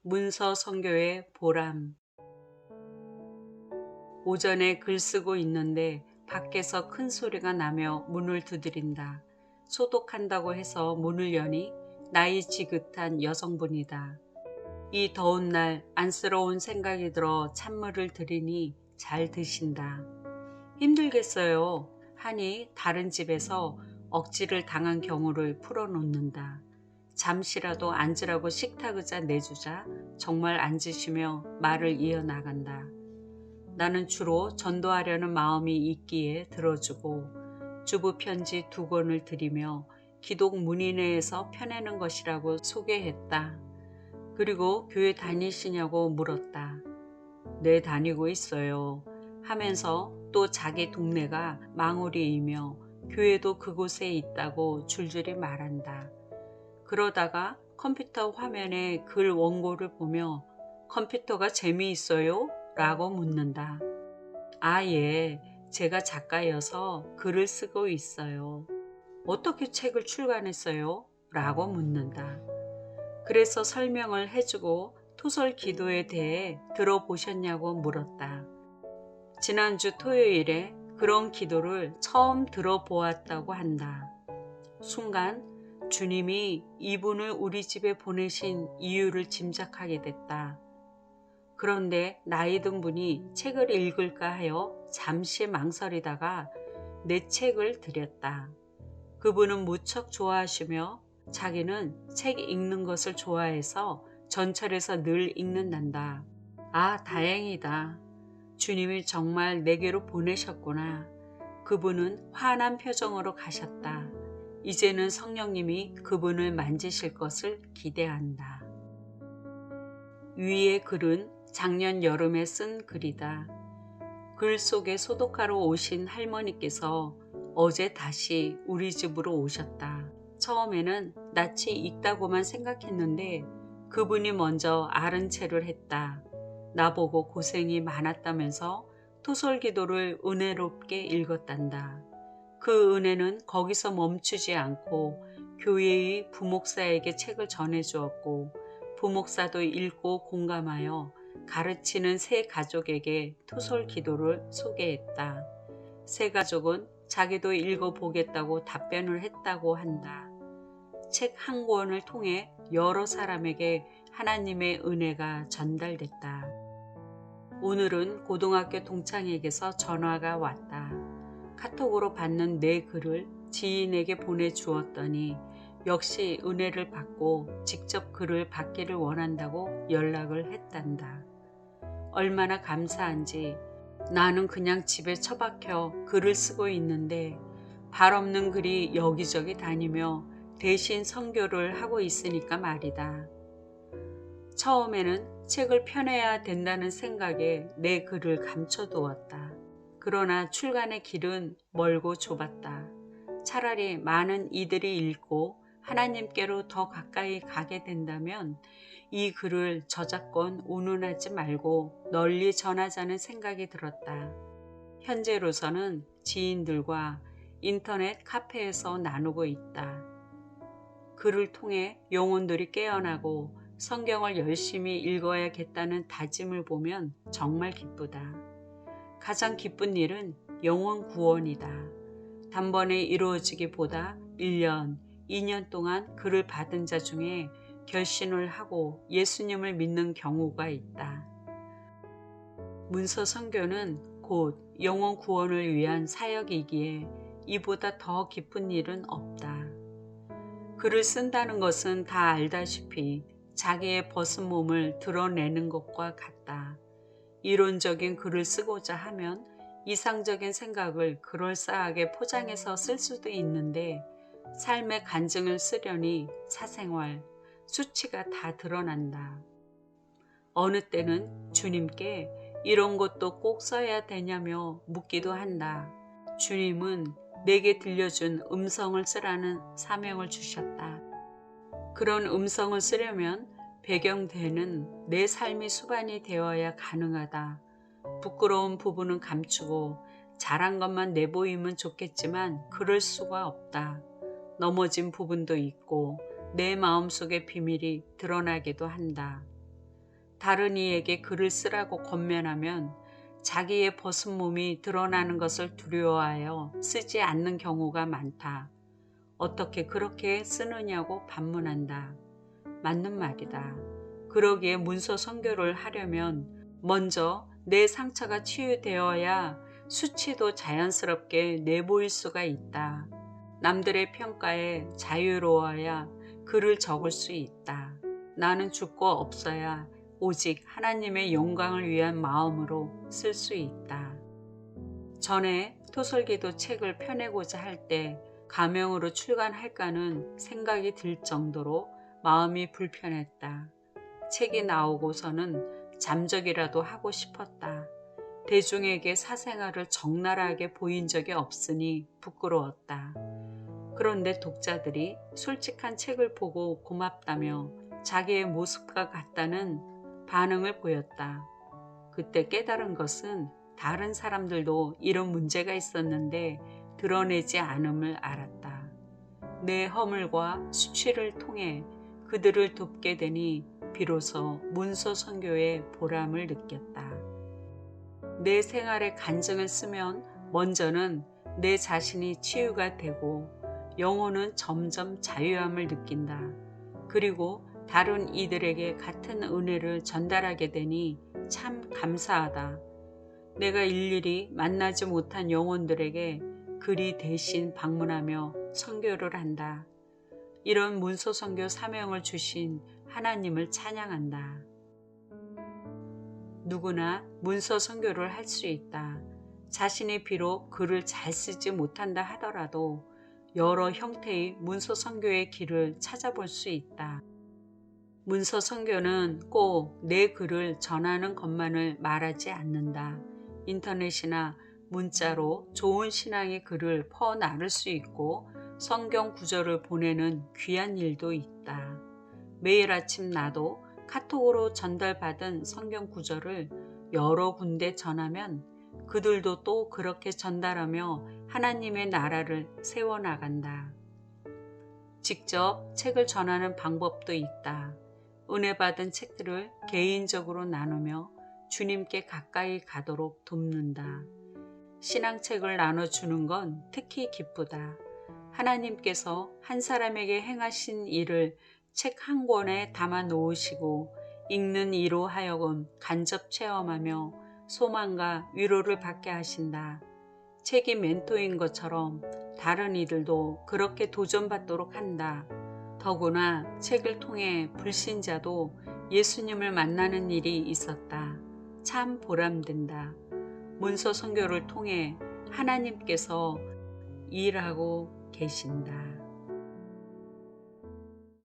문서 선교의 보람. 오전에 글 쓰고 있는데 밖에서 큰 소리가 나며 문을 두드린다. 소독한다고 해서 문을 여니 나이 지긋한 여성분이다. 이 더운 날 안쓰러운 생각이 들어 찬물을 드리니 잘 드신다. 힘들겠어요 하니 다른 집에서 억지를 당한 경우를 풀어놓는다. 잠시라도 앉으라고 식탁의자 내주자 정말 앉으시며 말을 이어나간다. 나는 주로 전도하려는 마음이 있기에 들어주고 주부 편지 2권을 드리며 기독 문인회에서 펴내는 것이라고 소개했다. 그리고 교회 다니시냐고 물었다. 네, 다니고 있어요 하면서 또 자기 동네가 망우리이며 교회도 그곳에 있다고 줄줄이 말한다. 그러다가 컴퓨터 화면에 글 원고를 보며 컴퓨터가 재미있어요? 라고 묻는다. 아, 예, 제가 작가여서 글을 쓰고 있어요. 어떻게 책을 출간했어요? 라고 묻는다. 그래서 설명을 해주고 토설 기도에 대해 들어보셨냐고 물었다. 지난주 토요일에 그런 기도를 처음 들어보았다고 한다. 순간 주님이 이분을 우리 집에 보내신 이유를 짐작하게 됐다. 그런데 나이 든 분이 책을 읽을까 하여 잠시 망설이다가 내 책을 드렸다. 그분은 무척 좋아하시며 자기는 책 읽는 것을 좋아해서 전철에서 늘 읽는단다. 아, 다행이다. 주님이 정말 내게로 보내셨구나. 그분은 환한 표정으로 가셨다. 이제는 성령님이 그분을 만지실 것을 기대한다. 위의 글은 작년 여름에 쓴 글이다. 글 속에 소독하러 오신 할머니께서 어제 다시 우리 집으로 오셨다. 처음에는 낯이 익다고만 생각했는데 그분이 먼저 아른체를 했다. 나보고 고생이 많았다면서 토설기도를 은혜롭게 읽었단다. 그 은혜는 거기서 멈추지 않고 교회의 부목사에게 책을 전해주었고 부목사도 읽고 공감하여 가르치는 새 가족에게 토설 기도를 소개했다. 새 가족은 자기도 읽어보겠다고 답변을 했다고 한다. 책 한 권을 통해 여러 사람에게 하나님의 은혜가 전달됐다. 오늘은 고등학교 동창에게서 전화가 왔다. 카톡으로 받는 내 글을 지인에게 보내주었더니 역시 은혜를 받고 직접 글을 받기를 원한다고 연락을 했단다. 얼마나 감사한지. 나는 그냥 집에 처박혀 글을 쓰고 있는데 발 없는 글이 여기저기 다니며 대신 선교를 하고 있으니까 말이다. 처음에는 책을 펴내야 된다는 생각에 내 글을 감춰두었다. 그러나 출간의 길은 멀고 좁았다. 차라리 많은 이들이 읽고 하나님께로 더 가까이 가게 된다면 이 글을 저작권 운운하지 말고 널리 전하자는 생각이 들었다. 현재로서는 지인들과 인터넷 카페에서 나누고 있다. 글을 통해 영혼들이 깨어나고 성경을 열심히 읽어야겠다는 다짐을 보면 정말 기쁘다. 가장 기쁜 일은 영혼 구원이다. 단번에 이루어지기보다 1년, 2년 동안 글을 받은 자 중에 결신을 하고 예수님을 믿는 경우가 있다. 문서 선교는 곧 영혼 구원을 위한 사역이기에 이보다 더 기쁜 일은 없다. 글을 쓴다는 것은 다 알다시피 자기의 벗은 몸을 드러내는 것과 같다. 이론적인 글을 쓰고자 하면 이상적인 생각을 그럴싸하게 포장해서 쓸 수도 있는데 삶의 간증을 쓰려니 사생활, 수치가 다 드러난다. 어느 때는 주님께 이런 것도 꼭 써야 되냐며 묻기도 한다. 주님은 내게 들려준 음성을 쓰라는 사명을 주셨다. 그런 음성을 쓰려면 배경되는 내 삶이 수반이 되어야 가능하다. 부끄러운 부분은 감추고 잘한 것만 내보이면 좋겠지만 그럴 수가 없다. 넘어진 부분도 있고 내 마음속의 비밀이 드러나기도 한다. 다른 이에게 글을 쓰라고 권면하면 자기의 벗은 몸이 드러나는 것을 두려워하여 쓰지 않는 경우가 많다. 어떻게 그렇게 쓰느냐고 반문한다. 맞는 말이다. 그러기에 문서 선교를 하려면 먼저 내 상처가 치유되어야 수치도 자연스럽게 내보일 수가 있다. 남들의 평가에 자유로워야 글을 적을 수 있다. 나는 죽고 없어야 오직 하나님의 영광을 위한 마음으로 쓸 수 있다. 전에 토설기도 책을 펴내고자 할 때 가명으로 출간할까는 생각이 들 정도로 마음이 불편했다. 책이 나오고서는 잠적이라도 하고 싶었다. 대중에게 사생활을 적나라하게 보인 적이 없으니 부끄러웠다. 그런데 독자들이 솔직한 책을 보고 고맙다며 자기의 모습과 같다는 반응을 보였다. 그때 깨달은 것은 다른 사람들도 이런 문제가 있었는데 드러내지 않음을 알았다. 내 허물과 수치를 통해 그들을 돕게 되니 비로소 문서 선교의 보람을 느꼈다. 내 생활의 간증을 쓰면 먼저는 내 자신이 치유가 되고 영혼은 점점 자유함을 느낀다. 그리고 다른 이들에게 같은 은혜를 전달하게 되니 참 감사하다. 내가 일일이 만나지 못한 영혼들에게 글이 대신 방문하며 선교를 한다. 이런 문서 선교 사명을 주신 하나님을 찬양한다. 누구나 문서 선교를 할 수 있다. 자신이 비록 글을 잘 쓰지 못한다 하더라도 여러 형태의 문서 선교의 길을 찾아볼 수 있다. 문서 선교는 꼭 내 글을 전하는 것만을 말하지 않는다. 인터넷이나 문자로 좋은 신앙의 글을 퍼 나를 수 있고 성경 구절을 보내는 귀한 일도 있다. 매일 아침 나도 카톡으로 전달받은 성경 구절을 여러 군데 전하면 그들도 또 그렇게 전달하며 하나님의 나라를 세워나간다. 직접 책을 전하는 방법도 있다. 은혜 받은 책들을 개인적으로 나누며 주님께 가까이 가도록 돕는다. 신앙책을 나눠주는 건 특히 기쁘다. 하나님께서 한 사람에게 행하신 일을 책 한 권에 담아 놓으시고 읽는 이로 하여금 간접 체험하며 소망과 위로를 받게 하신다. 책이 멘토인 것처럼 다른 이들도 그렇게 도전받도록 한다. 더구나 책을 통해 불신자도 예수님을 만나는 일이 있었다. 참 보람된다. 문서 선교를 통해 하나님께서 일하고 계신다.